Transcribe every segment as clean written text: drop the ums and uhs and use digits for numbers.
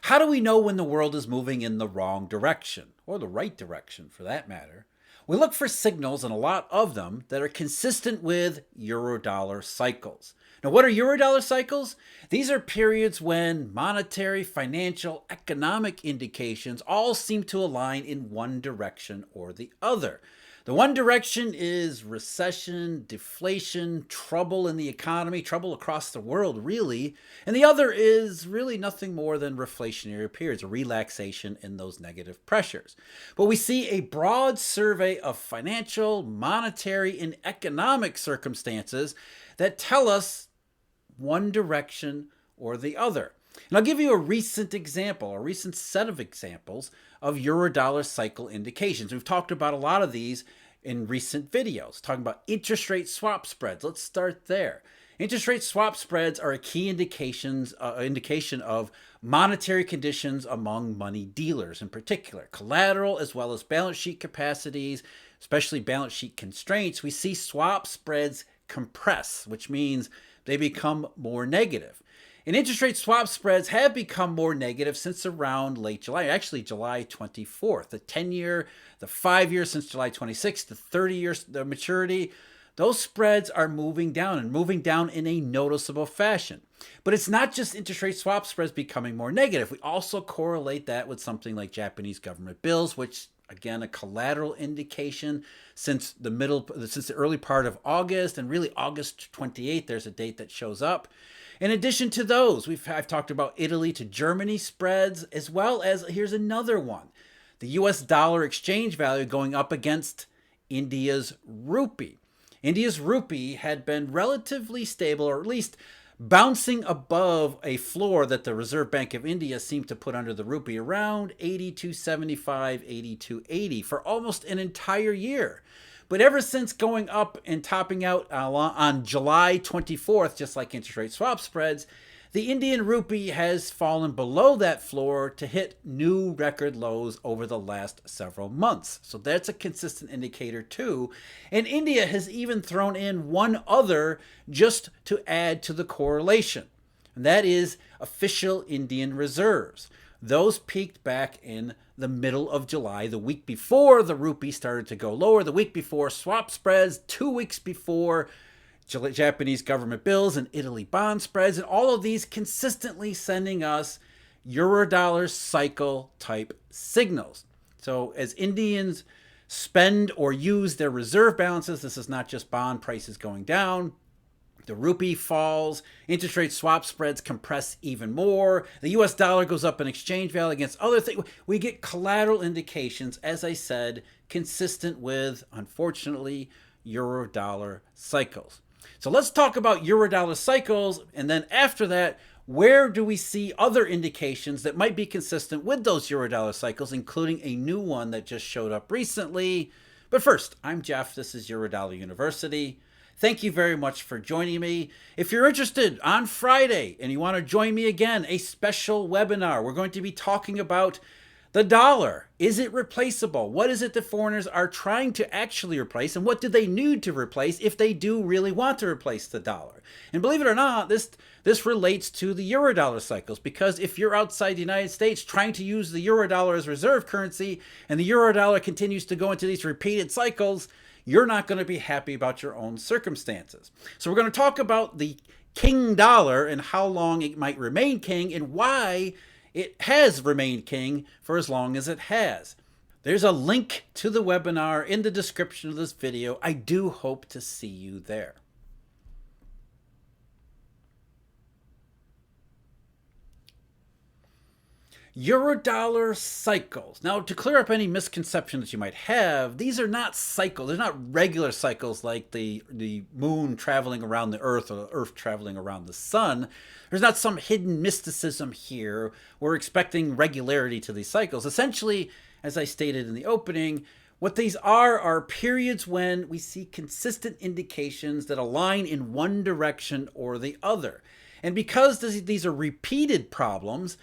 How do we know when the world is moving in the wrong direction, or the right direction for that matter? We look for signals, and a lot of them, that are consistent with Eurodollar cycles. Now, what are Eurodollar cycles? These are periods when monetary, financial, economic indications all seem to align in one direction or the other. The one direction is recession, deflation, trouble in the economy, trouble across the world, really. And the other is really nothing more than reflationary periods, a relaxation in those negative pressures. But we see a broad survey of financial, monetary, and economic circumstances that tell us one direction or the other. And I'll give you a recent example, a recent set of examples of Eurodollar cycle indications. We've talked about a lot of these in recent videos, talking about interest rate swap spreads. Let's start there. Interest rate swap spreads are a key indication of monetary conditions among money dealers, in particular. Collateral as well as balance sheet capacities, especially balance sheet constraints. We see swap spreads compress, which means they become more negative. And interest rate swap spreads have become more negative since around late July, actually July 24th. The 10-year, the 5-year since July 26th, the 30-year the maturity, those spreads are moving down and moving down in a noticeable fashion. But it's not just interest rate swap spreads becoming more negative. We also correlate that with something like Japanese government bills, which again, a collateral indication since the early part of August, and really August 28th, there's a date that shows up. In addition to those, I've talked about Italy to Germany spreads, as well as, here's another one, the US dollar exchange value going up against India's rupee. India's rupee had been relatively stable, or at least bouncing above a floor that the Reserve Bank of India seemed to put under the rupee around 82.75, 82.80 for almost an entire year. But ever since going up and topping out on July 24th, just like interest rate swap spreads, the Indian rupee has fallen below that floor to hit new record lows over the last several months. So that's a consistent indicator too. And India has even thrown in one other just to add to the correlation. And that is official Indian reserves. Those peaked back in the middle of July, the week before the rupee started to go lower, the week before swap spreads, 2 weeks before Japanese government bills and Italy bond spreads, and all of these consistently sending us Eurodollar cycle type signals. So as Indians spend or use their reserve balances, this is not just bond prices going down, the rupee falls, interest rate swap spreads compress even more, the US dollar goes up in exchange value against other things. We get collateral indications, as I said, consistent with, unfortunately, Eurodollar cycles. So let's talk about Eurodollar cycles, and then after that, where do we see other indications that might be consistent with those Eurodollar cycles, including a new one that just showed up recently. But first, I'm Jeff. This is Eurodollar University. Thank you very much for joining me. If you're interested, on Friday, and you want to join me again, a special webinar. We're going to be talking about the dollar. Is it replaceable? What is it that foreigners are trying to actually replace, and what do they need to replace if they do really want to replace the dollar? And believe it or not, this relates to the Eurodollar cycles, because if you're outside the United States trying to use the Eurodollar as reserve currency, and the Eurodollar continues to go into these repeated cycles, you're not going to be happy about your own circumstances. So we're going to talk about the king dollar and how long it might remain king, and why it has remained king for as long as it has. There's a link to the webinar in the description of this video. I do hope to see you there. Eurodollar cycles. Now, to clear up any misconceptions that you might have, these are not cycles. They're not regular cycles like the moon traveling around the earth or the earth traveling around the sun. There's not some hidden mysticism here. We're expecting regularity to these cycles. Essentially, as I stated in the opening, what these are periods when we see consistent indications that align in one direction or the other. And because these are repeated problems,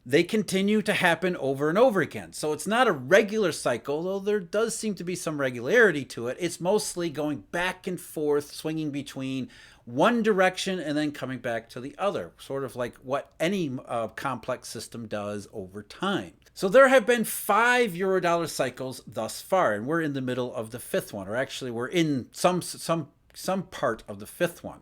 they continue to happen over and over again. So it's not a regular cycle, though there does seem to be some regularity to it. It's mostly going back and forth, swinging between one direction and then coming back to the other, sort of like what any complex system does over time. So there have been 5 Eurodollar cycles thus far, and we're in the middle of the 5th one, or actually we're in some part of the 5th one.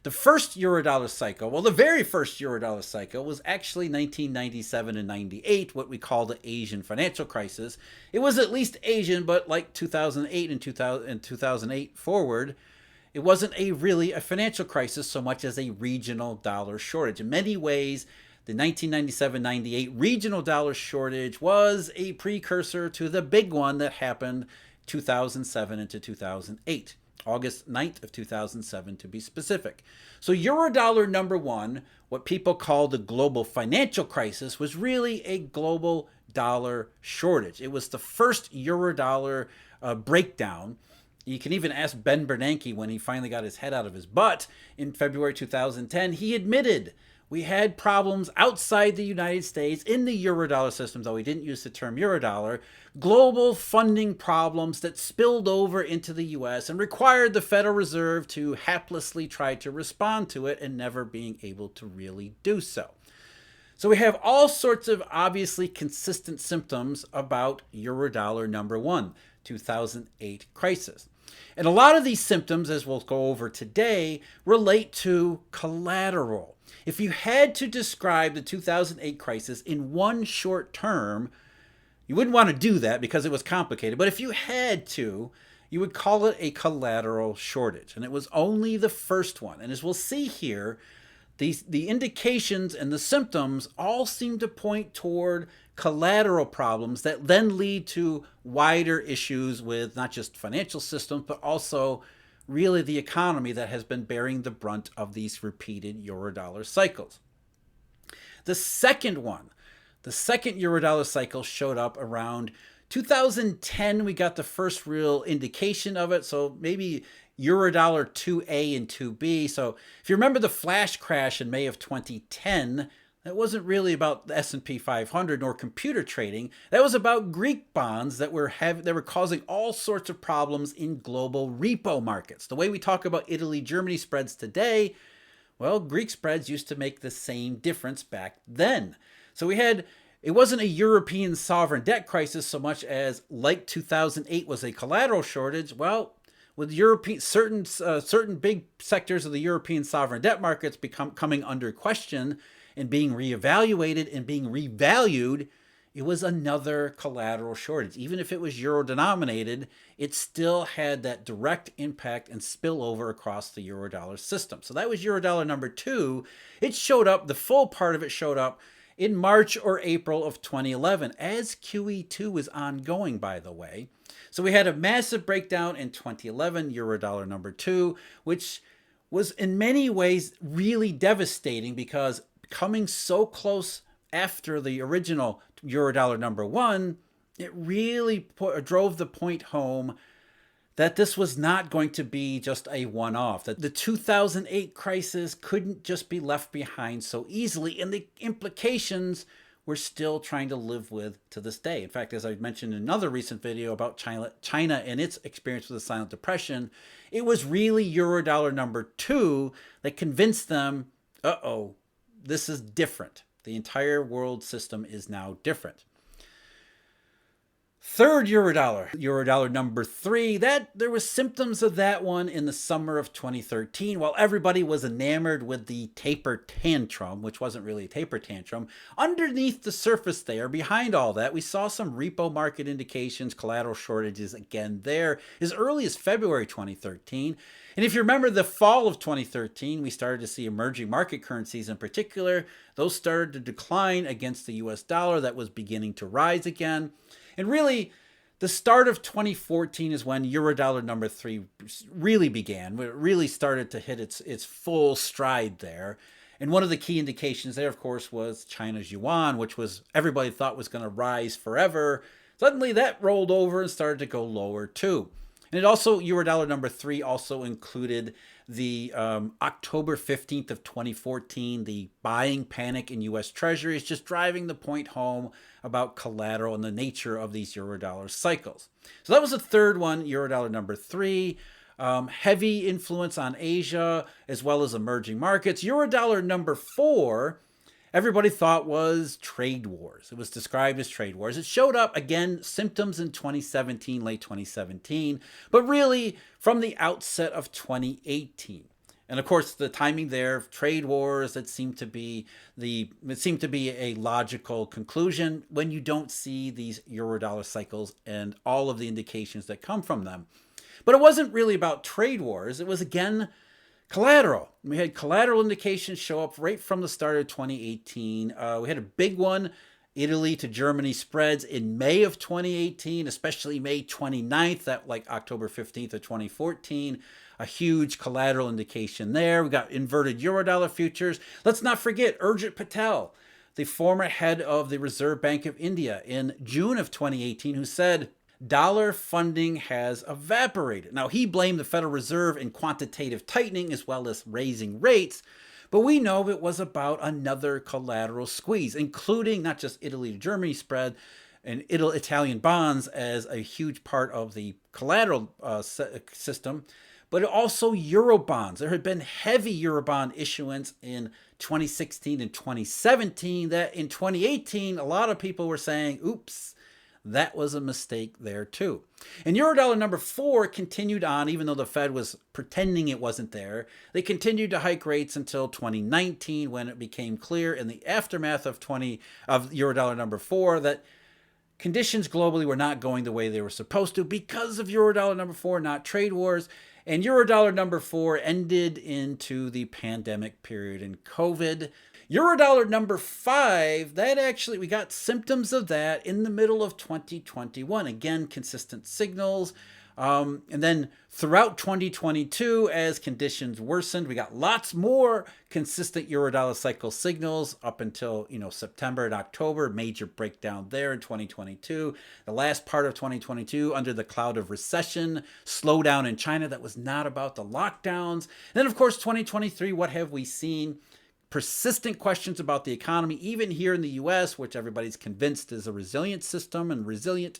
The first Eurodollar cycle, well, the very first Eurodollar cycle was actually 1997 and 98, what we call the Asian financial crisis. It was at least Asian, but like 2008 and 2008 forward, it wasn't really a financial crisis so much as a regional dollar shortage. In many ways, the 1997-98 regional dollar shortage was a precursor to the big one that happened 2007 into 2008. August 9th of 2007 to be specific. So Eurodollar number 1, what people call the global financial crisis, was really a global dollar shortage. It was the first Eurodollar breakdown. You can even ask Ben Bernanke when he finally got his head out of his butt in February 2010. He admitted we had problems outside the United States in the Eurodollar system, though he didn't use the term Eurodollar, global funding problems that spilled over into the US and required the Federal Reserve to haplessly try to respond to it and never being able to really do so. So we have all sorts of obviously consistent symptoms about Eurodollar number 1, 2008 crisis. And a lot of these symptoms, as we'll go over today, relate to collateral. If you had to describe the 2008 crisis in one short term, you wouldn't want to do that because it was complicated. But if you had to, you would call it a collateral shortage. And it was only the first one. And as we'll see here, the indications and the symptoms all seem to point toward collateral problems that then lead to wider issues with not just financial systems, but also really the economy that has been bearing the brunt of these repeated Eurodollar cycles. The second one, the second Eurodollar cycle showed up around 2010. We got the first real indication of it. So maybe Eurodollar 2A and 2B. So if you remember the flash crash in May of 2010, that wasn't really about the S&P 500 nor computer trading. That was about Greek bonds that were causing all sorts of problems in global repo markets. The way we talk about Italy, Germany spreads today, well, Greek spreads used to make the same difference back then. So it wasn't a European sovereign debt crisis so much as, like 2008 was a collateral shortage. Well, with certain big sectors of the European sovereign debt markets coming under question and being reevaluated and being revalued, it was another collateral shortage. Even if it was euro denominated, it still had that direct impact and spillover across the Eurodollar system. So that was Eurodollar number 2. It showed up, the full part of it showed up in March or April of 2011, as QE2 was ongoing, by the way. So we had a massive breakdown in 2011, Eurodollar number 2, which was in many ways really devastating because coming so close after the original Eurodollar number 1, it really drove the point home that this was not going to be just a one-off, that the 2008 crisis couldn't just be left behind so easily, and the implications we're still trying to live with to this day. In fact, as I mentioned in another recent video about China and its experience with the silent depression, it was really Eurodollar number 2 that convinced them, this is different. The entire world system is now different. Third Eurodollar number 3, there was symptoms of that one in the summer of 2013. While everybody was enamored with the taper tantrum, which wasn't really a taper tantrum, underneath the surface there, behind all that, we saw some repo market indications, collateral shortages again there, as early as February 2013. And if you remember the fall of 2013, we started to see emerging market currencies in particular. Those started to decline against the US dollar that was beginning to rise again. And really, the start of 2014 is when Eurodollar number 3 really began. It really started to hit its full stride there. And one of the key indications there, of course, was China's yuan, which everybody thought was going to rise forever. Suddenly that rolled over and started to go lower too. And Eurodollar number 3 also included the October 15th of 2014, the buying panic in U.S. Treasuries, just driving the point home about collateral and the nature of these Eurodollar cycles. So that was the third one, Eurodollar number 3. Heavy influence on Asia as well as emerging markets. Eurodollar number 4, everybody thought was trade wars. It was described as trade wars. It showed up, again, symptoms in 2017, late 2017, but really from the outset of 2018. And of course, the timing there, trade wars, it seemed to be a logical conclusion when you don't see these Eurodollar cycles and all of the indications that come from them. But it wasn't really about trade wars. It was, again, collateral. We had collateral indications show up right from the start of 2018. We had a big one, Italy to Germany spreads in May of 2018, especially May 29th, that like October 15th of 2014. A huge collateral indication there. We got inverted Eurodollar futures. Let's not forget Urjit Patel, the former head of the Reserve Bank of India, in June of 2018, who said, dollar funding has evaporated. Now, he blamed the Federal Reserve in quantitative tightening as well as raising rates, but we know it was about another collateral squeeze, including not just Italy to Germany spread and Italian bonds as a huge part of the collateral system, but also Eurobonds. There had been heavy Eurobond issuance in 2016 and 2017 that in 2018, a lot of people were saying, oops, that was a mistake there too. And Eurodollar number 4 continued on, even though the Fed was pretending it wasn't there. They continued to hike rates until 2019, when it became clear in the aftermath of Eurodollar number 4 that conditions globally were not going the way they were supposed to because of Eurodollar number 4, not trade wars. And Eurodollar number 4 ended into the pandemic period in COVID. Eurodollar number 5, that actually, we got symptoms of that in the middle of 2021. Again, consistent signals. And then throughout 2022, as conditions worsened, we got lots more consistent Eurodollar cycle signals up until, September and October, major breakdown there in 2022. The last part of 2022 under the cloud of recession, slowdown in China that was not about the lockdowns. And then, of course, 2023, what have we seen? Persistent questions about the economy, even here in the U.S., which everybody's convinced is a resilient system and resilient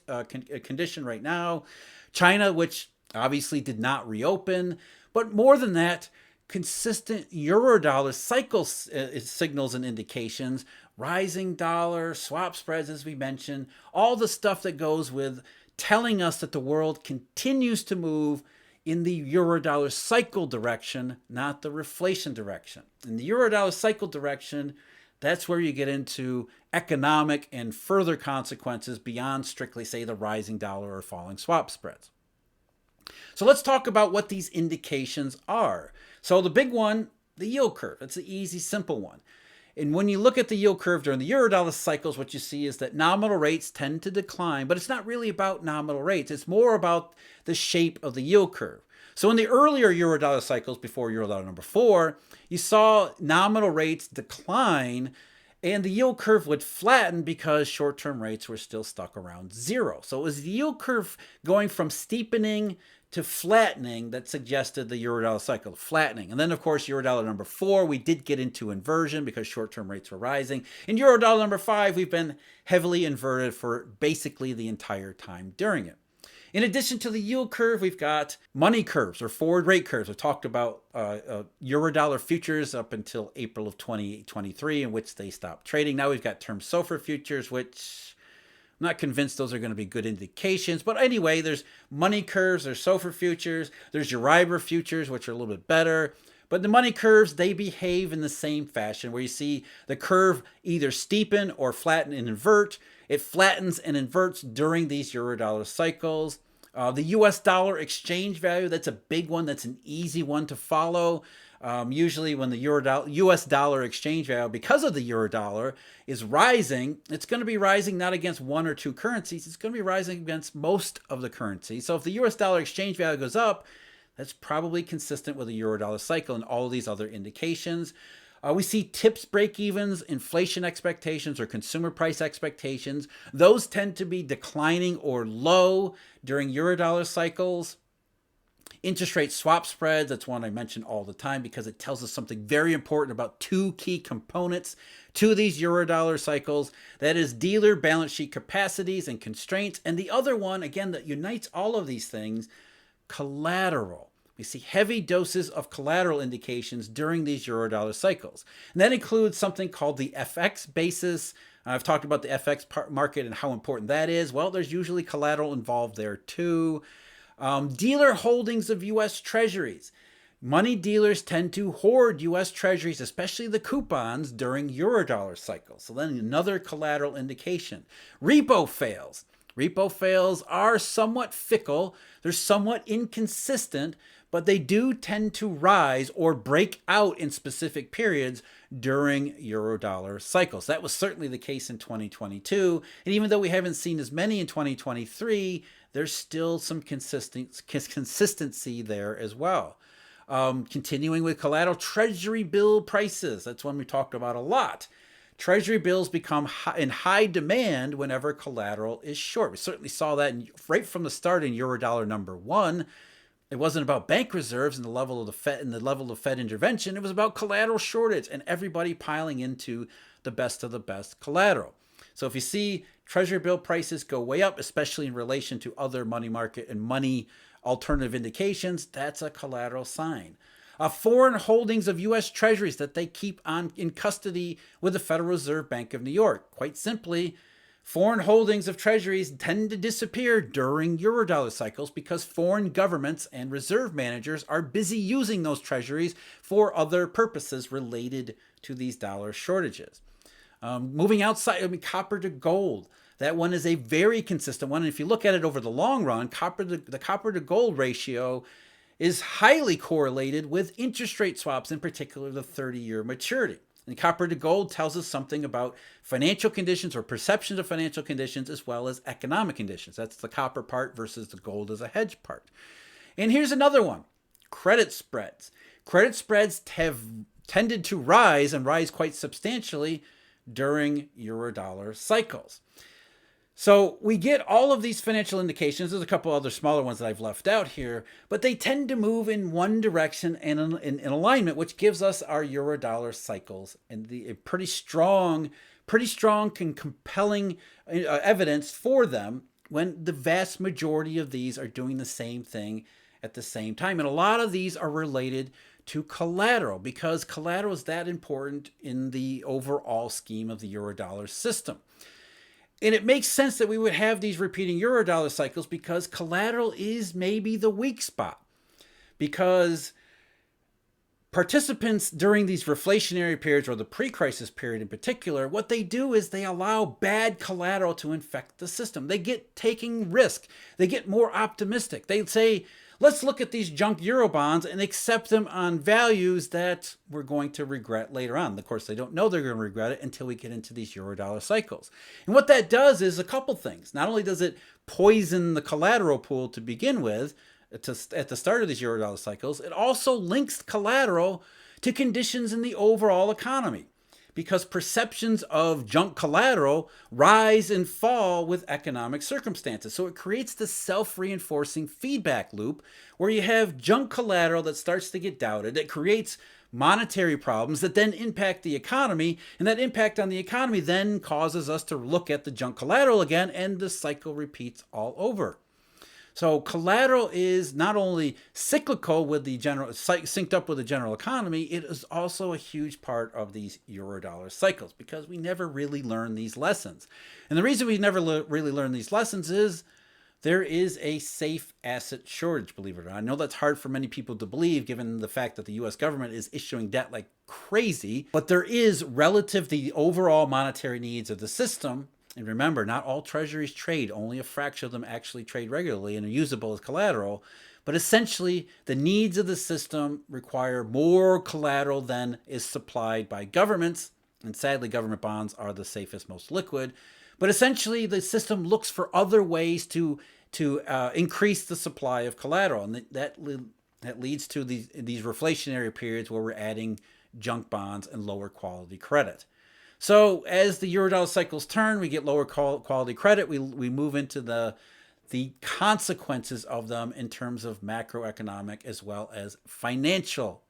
condition right now. China, which obviously did not reopen. But more than that, consistent Eurodollar cycle signals and indications, rising dollar, swap spreads, as we mentioned, all the stuff that goes with telling us that the world continues to move in the Eurodollar cycle direction, not the reflation direction. In the Eurodollar cycle direction, that's where you get into economic and further consequences beyond strictly, say, the rising dollar or falling swap spreads. So let's talk about what these indications are. So the big one, the yield curve. It's the easy, simple one. And when you look at the yield curve during the Eurodollar cycles, what you see is that nominal rates tend to decline, but it's not really about nominal rates. It's more about the shape of the yield curve. So in the earlier Eurodollar cycles, before Eurodollar number 4, you saw nominal rates decline and the yield curve would flatten because short-term rates were still stuck around 0. So it was the yield curve going from steepening to flattening that suggested the Eurodollar cycle, flattening. And then, of course, Eurodollar number 4, we did get into inversion because short-term rates were rising. In Eurodollar number 5, we've been heavily inverted for basically the entire time during it. In addition to the yield curve, we've got money curves or forward rate curves. We've talked about Eurodollar futures up until April of 2023, in which they stopped trading. Now we've got term SOFR futures, which I'm not convinced those are going to be good indications. But anyway, there's money curves, there's SOFR futures, there's Euribor futures, which are a little bit better. But the money curves, they behave in the same fashion, where you see the curve either steepen or flatten and invert. It flattens and inverts during these Eurodollar cycles. The US dollar exchange value, that's a big one. That's an easy one to follow. Usually when the US dollar exchange value, because of the Eurodollar, is rising, it's going to be rising not against one or two currencies. It's going to be rising against most of the currencies. So if the US dollar exchange value goes up, that's probably consistent with the Eurodollar cycle and all these other indications. We see tips break-evens, inflation expectations, or consumer price expectations. Those tend to be declining or low during Eurodollar cycles. Interest rate swap spreads, that's one I mention all the time because it tells us something very important about two key components to these Eurodollar cycles. That is dealer balance sheet capacities and constraints. And the other one, again, that unites all of these things, collateral. We see heavy doses of collateral indications during these Eurodollar cycles. And that includes something called the FX basis. I've talked about the FX market and how important that is. Well, there's usually collateral involved there too. Dealer holdings of U.S. Treasuries. Money dealers tend to hoard U.S. Treasuries, especially the coupons, during Eurodollar cycles. So then another collateral indication. Repo fails. Repo fails are somewhat fickle. They're somewhat inconsistent, but they do tend to rise or break out in specific periods during Eurodollar cycles. That was certainly the case in 2022. And even though we haven't seen as many in 2023, there's still some consistency there as well. Continuing with collateral, Treasury bill prices. That's one we talked about a lot. Treasury bills become in high demand whenever collateral is short. We certainly saw that right from the start in Eurodollar number one. It wasn't about bank reserves and the level of the Fed intervention. It was about collateral shortage and everybody piling into the best of the best collateral. So if you see Treasury bill prices go way up, especially in relation to other money market and money alternative indications, that's a collateral sign. Foreign holdings of U.S. Treasuries that they keep on in custody with the Federal Reserve Bank of New York. Quite simply, foreign holdings of Treasuries tend to disappear during Eurodollar cycles because foreign governments and reserve managers are busy using those Treasuries for other purposes related to these dollar shortages. Moving outside, copper to gold. That one is a very consistent one. And if you look at it over the long run, the copper to gold ratio is highly correlated with interest rate swaps, in particular the 30-year maturity. And copper to gold tells us something about financial conditions or perceptions of financial conditions as well as economic conditions. That's the copper part versus the gold as a hedge part. And here's another one, credit spreads. Credit spreads have tended to rise and rise quite substantially during Eurodollar cycles. So we get all of these financial indications. There's a couple other smaller ones that I've left out here, but they tend to move in one direction and in alignment, which gives us our Eurodollar cycles and the pretty strong and compelling evidence for them when the vast majority of these are doing the same thing at the same time. And a lot of these are related to collateral because collateral is that important in the overall scheme of the Eurodollar system. And it makes sense that we would have these repeating Eurodollar cycles because collateral is maybe the weak spot. Because participants during these reflationary periods or the pre-crisis period in particular, what they do is they allow bad collateral to infect the system. They get taking risk. They get more optimistic. They say, let's look at these junk Euro bonds and accept them on values that we're going to regret later on. Of course, they don't know they're going to regret it until we get into these Eurodollar cycles. And what that does is a couple things. Not only does it poison the collateral pool to begin with, at the start of these Eurodollar cycles, it also links collateral to conditions in the overall economy. Because perceptions of junk collateral rise and fall with economic circumstances. So it creates this self-reinforcing feedback loop where you have junk collateral that starts to get doubted, that creates monetary problems that then impact the economy, and that impact on the economy then causes us to look at the junk collateral again, and the cycle repeats all over. So collateral is not only cyclical with the general, synced up with the general economy, it is also a huge part of these Eurodollar cycles because we never really learn these lessons. And the reason we never really learn these lessons is there is a safe asset shortage, believe it or not. I know that's hard for many people to believe given the fact that the US government is issuing debt like crazy, but there is relative to the overall monetary needs of the system. And remember, not all treasuries trade. Only a fraction of them actually trade regularly and are usable as collateral. But essentially, the needs of the system require more collateral than is supplied by governments. And sadly, government bonds are the safest, most liquid. But essentially, the system looks for other ways to increase the supply of collateral. And that leads to these reflationary periods where we're adding junk bonds and lower quality credit. So as the Eurodollar cycles turn, we get lower quality credit. We move into the the consequences of them in terms of macroeconomic as well as financial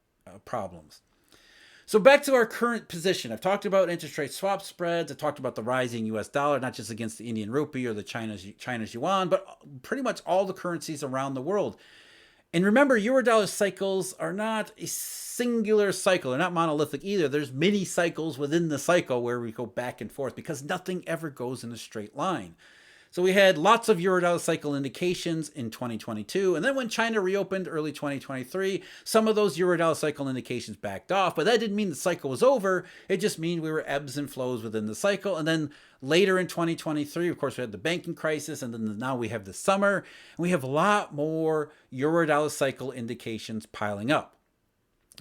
problems. So back to our current position. I've talked about interest rate swap spreads. I talked about the rising US dollar, not just against the Indian rupee or the China's yuan, but pretty much all the currencies around the world. And remember, Eurodollar cycles are not a singular cycle. They're not monolithic either. There's many cycles within the cycle where we go back and forth because nothing ever goes in a straight line. So we had lots of Eurodollar cycle indications in 2022. And then when China reopened early 2023, some of those Eurodollar cycle indications backed off. But that didn't mean the cycle was over. It just means we were ebbs and flows within the cycle. And then later in 2023, of course, we had the banking crisis. And then now we have the summer. And we have a lot more Eurodollar cycle indications piling up.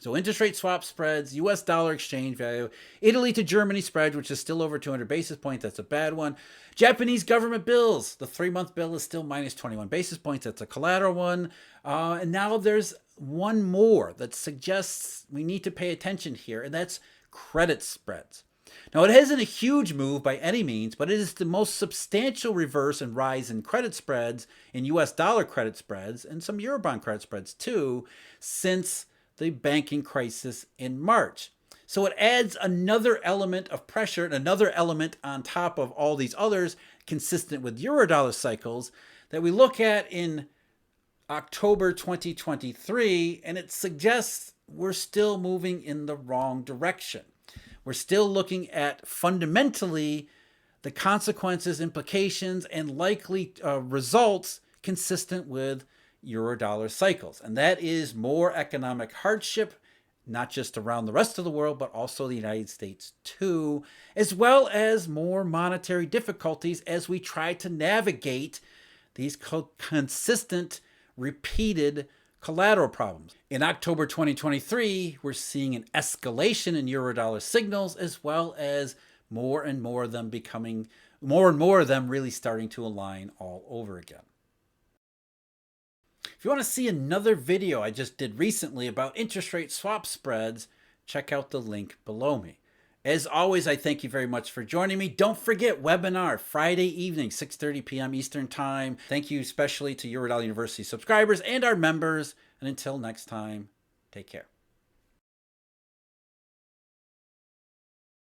So interest rate swap spreads, US dollar exchange value, Italy to Germany spread, which is still over 200 basis points. That's a bad one. Japanese government bills. The 3-month bill is still minus 21 basis points. That's a collateral one. And now there's one more that suggests we need to pay attention here, and that's credit spreads. Now, it isn't a huge move by any means, but it is the most substantial reverse and rise in credit spreads, in US dollar credit spreads, and some Eurobond credit spreads too, since the banking crisis in March. So it adds another element of pressure and another element on top of all these others consistent with Eurodollar cycles that we look at in October 2023, and it suggests we're still moving in the wrong direction. We're still looking at fundamentally the consequences, implications, and likely results consistent with Eurodollar cycles. And that is more economic hardship, not just around the rest of the world, but also the United States too, as well as more monetary difficulties as we try to navigate these consistent, repeated collateral problems. In October 2023, we're seeing an escalation in Eurodollar signals, as well as more and more of them really starting to align all over again. If you want to see another video I just did recently about interest rate swap spreads, check out the link below me. As always, I thank you very much for joining me. Don't forget, webinar Friday evening, 6:30 p.m. Eastern Time. Thank you especially to Eurodollar University subscribers and our members. And until next time, take care.